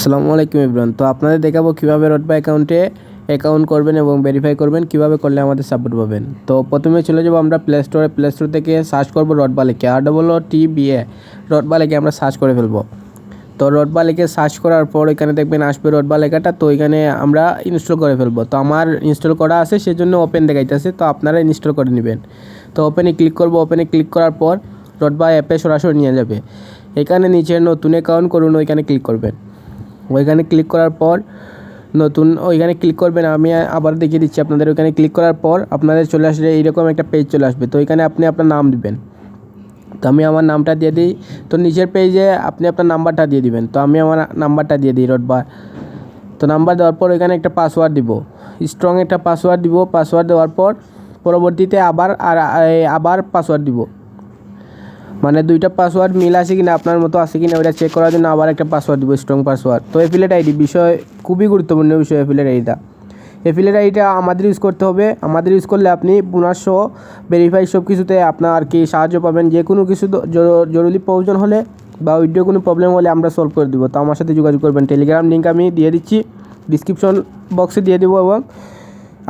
আসসালামু আলাইকুম এভরিওয়ান। তো আপনাদের দেখাবো কীভাবে রটবা অ্যাকাউন্টে অ্যাকাউন্ট করবেন এবং ভেরিফাই করবেন, কীভাবে করলে আমাদের সাপোর্ট পাবেন। তো প্রথমে চলে যাবো আমরা প্লে স্টোর থেকে সার্চ করবো রটবা লিখে, ROOTBA রটবা লিখে আমরা সার্চ করে ফেলবো। তো রটবা লিখে সার্চ করার পর এখানে দেখবেন আসবে রটবা লেখাটা, তো এখানে আমরা ইনস্টল করে ফেলবো। তো আমার ইনস্টল করা আছে সেজন্য ওপেন দেখাইতেছে, তো আপনারা ইনস্টল করে নেবেন। তো ওপেনে ক্লিক করবো, ওপেনে ক্লিক করার পর রটবা অ্যাপে সরাসরি নিয়ে যাবে। এখানে নিচে নতুন অ্যাকাউন্ট করুন, ওইখানে ক্লিক করবেন। ওইখানে ক্লিক করার পর ওইখানে ক্লিক করবেন। আমি আবার দেখিয়ে দিচ্ছি আপনাদের। ওইখানে ক্লিক করার পর আপনাদের চলে আসলে এইরকম একটা পেজ চলে আসবে। তো এখানে আপনি আপনার নাম দিবেন। তো আমি আমার নামটা দিয়ে দিই। তো নিচের পেজে আপনি আপনার নাম্বারটা দিয়ে দিবেন। তো আমি আমার নাম্বারটা দিয়ে দিই রটবা। তো নাম্বার দেওয়ার পর এখানে একটা পাসওয়ার্ড দিব, স্ট্রং একটা পাসওয়ার্ড দিব। পাসওয়ার্ড দেওয়ার পর পরবর্তীতে আবার পাসওয়ার্ড দিব, মানে দুইটা পাসওয়ার্ড মিল আছে কিনা, আপনার মতো আছে কিনা ওইটা চেক করার জন্য আবার একটা পাসওয়ার্ড দিব, স্ট্রং পাসওয়ার্ড। তো অ্যাফিলিয়েট আইডি বিষয় খুবই গুরুত্বপূর্ণ বিষয়। অ্যাফিলিয়েট আইডিটা আমাদের ইউজ করতে হবে। আমাদের ইউজ করলে আপনি বোনাস সহ ভেরিফাই সব কিছুতে আপনার আর কি সাহায্য পাবেন। যে কোনো কিছু জরুরি প্রয়োজন হলে বা উইডিও কোনো প্রবলেম হলে আমরা সলভ করে দেবো। তো আমার সাথে যোগাযোগ করবেন। টেলিগ্রাম লিঙ্ক আমি দিয়ে দিচ্ছি, ডিসক্রিপশন বক্সে দিয়ে দেবো এবং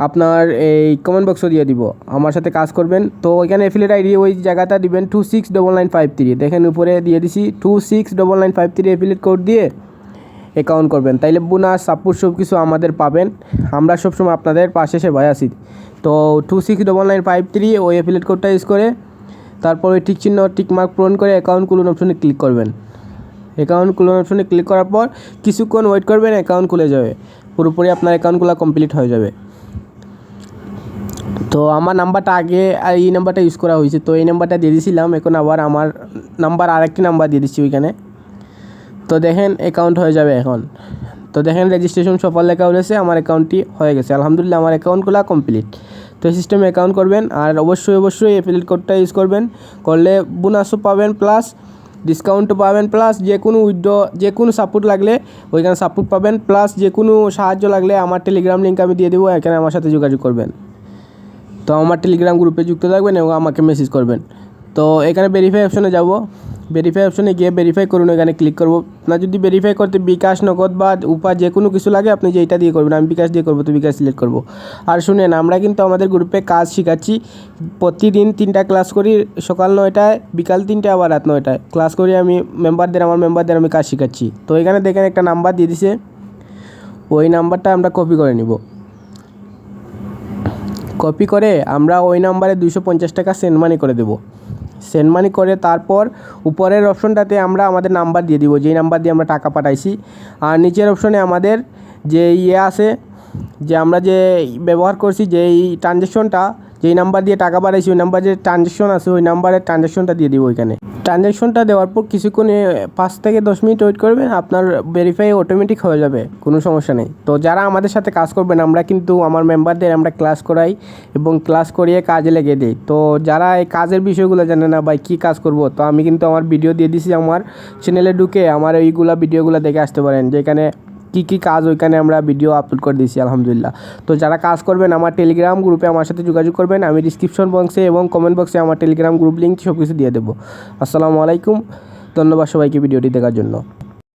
আপনার এই কমেন্ট বক্সও দিয়ে দিব। আমার সাথে কাজ করবেন। তো ওইখানে অ্যাফিলিয়েট আইডি ওই জায়গাটা দিবেন 269953, দেখেন উপরে দিয়ে দিছি 269953 অ্যাফিলিয়েট কোড দিয়ে অ্যাকাউন্ট করবেন। তাইলে বোনাস সাপোর্ট সব কিছু আমাদের পাবেন। আমরা সবসময় আপনাদের পাশে সেবায় আছি। তো 269953 ওই অ্যাফিলিয়েট কোডটা ইউজ করে তারপর ওই টিকমার্ক পূরণ করে অ্যাকাউন্ট খুলুন অপশনে ক্লিক করবেন। অ্যাকাউন্ট খুলুন অপশনে ক্লিক করার পর কিছুক্ষণ ওয়েট করবেন, অ্যাকাউন্ট খুলে যাবে। পুরোপুরি আপনার অ্যাকাউন্টগুলো কমপ্লিট হয়ে যাবে। তো আমার নাম্বারটা আগে এই নাম্বারটা ইউজ করা হয়েছে, তো এই নাম্বারটা দিয়ে দিয়েছিলাম। এখন আবার আমার নাম্বার আরেকটি নাম্বার দিয়ে দিচ্ছি ওইখানে। তো দেখেন অ্যাকাউন্ট হয়ে যাবে এখন। তো দেখেন রেজিস্ট্রেশন সফল লেখা রয়েছে, আমার অ্যাকাউন্টটি হয়ে গেছে আলহামদুলিল্লাহ। আমার অ্যাকাউন্টগুলো কমপ্লিট। তো এই সিস্টেমে অ্যাকাউন্ট করবেন আর অবশ্যই অ্যাফিলিয়েট কোডটা ইউজ করবেন। করলে বোনাসও পাবেন, প্লাস ডিসকাউন্টও পাবেন, প্লাস যে কোনো যে কোনো সাপোর্ট লাগলে ওইখানে সাপোর্ট পাবেন, প্লাস যে কোনো সাহায্য লাগলে আমার টেলিগ্রাম লিঙ্ক আমি দিয়ে দেবো, এখানে আমার সাথে যোগাযোগ করবেন। তো আমার টেলিগ্রাম গ্রুপে যুক্ত থাকবেন এবং আমাকে মেসেজ করবেন। তো এখানে ভেরিফাই অপশনে যাব। ভেরিফাই অপশনে গিয়ে ভেরিফাই করুন, এখানে ক্লিক করব। না যদি ভেরিফাই করতে বিকাশ, নগদ বা উপায় যে কোনো কিছু লাগে আপনি যেটা দিয়ে করবেন। আমি বিকাশ দিয়ে করবো, তো বিকাশ সিলেক্ট করব। আর শুনেন, আমরা কিন্তু আমাদের গ্রুপে কাজ শেখাচ্ছি। প্রতিদিন 3টা ক্লাস করি, সকাল 9টায়, বিকাল 3টায়, আবার রাত 9টায় ক্লাস করি। আমি আমার মেম্বারদের আমি কাজ শেখাচ্ছি। তো এখানে দেখেন একটা নাম্বার দিয়ে দিছে, ওই নাম্বারটা আমরা কপি করে নিব। কপি করে আমরা ওই নাম্বারে 250 টাকা সেন্ড মানি করে দেবো। সেন্ড মানি করে তারপর উপরের অপশনটাতে আমরা আমাদের নাম্বার দিয়ে দিব, যেই নাম্বার দিয়ে আমরা টাকা পাঠাইছি। আর নিচের অপশনে আমাদের যে আছে, যে আমরা যে ব্যবহার করছি, যেই ট্রানজ্যাকশনটা, যেই নাম্বার দিয়ে টাকা পাঠাইছি ওই নাম্বার যে ট্রানজ্যাকশন আছে ওই নাম্বারের ট্রানজ্যাকশনটা দিয়ে দিব ওইখানে। ট্রানজ্যাকশনটা দেওয়ার পর কিছুক্ষণ 5 থেকে 10 মিনিট ওয়েট করবেন, আপনার ভেরিফাই অটোমেটিক হয়ে যাবে, কোনো সমস্যা নেই। তো যারা আমাদের সাথে কাজ করবেন, আমরা কিন্তু আমার মেম্বারদের আমরা ক্লাস করাই এবং ক্লাস করিয়ে কাজে লেগে দিই। তো যারা এই কাজের বিষয়গুলো জানে না ভাই কী কাজ করব, তো আমি কিন্তু আমার ভিডিও দিয়ে দিছি। আমার চ্যানেলে ঢুকে আমার ভিডিওগুলো দেখে আসতে পারেন, যেখানে কী কাজ ওইখানে আমরা ভিডিও আপলোড করে দিয়েছি আলহামদুলিল্লাহ। তো যারা কাজ করবেন আমার টেলিগ্রাম গ্রুপে আমার সাথে যোগাযোগ করবেন। আমি ডিসক্রিপশন বক্সে এবং কমেন্ট বক্সে আমার টেলিগ্রাম গ্রুপ লিঙ্ক সব কিছু দিয়ে দেবো। আসসালামু আলাইকুম, ধন্যবাদ সবাইকে ভিডিওটি দেখার জন্য।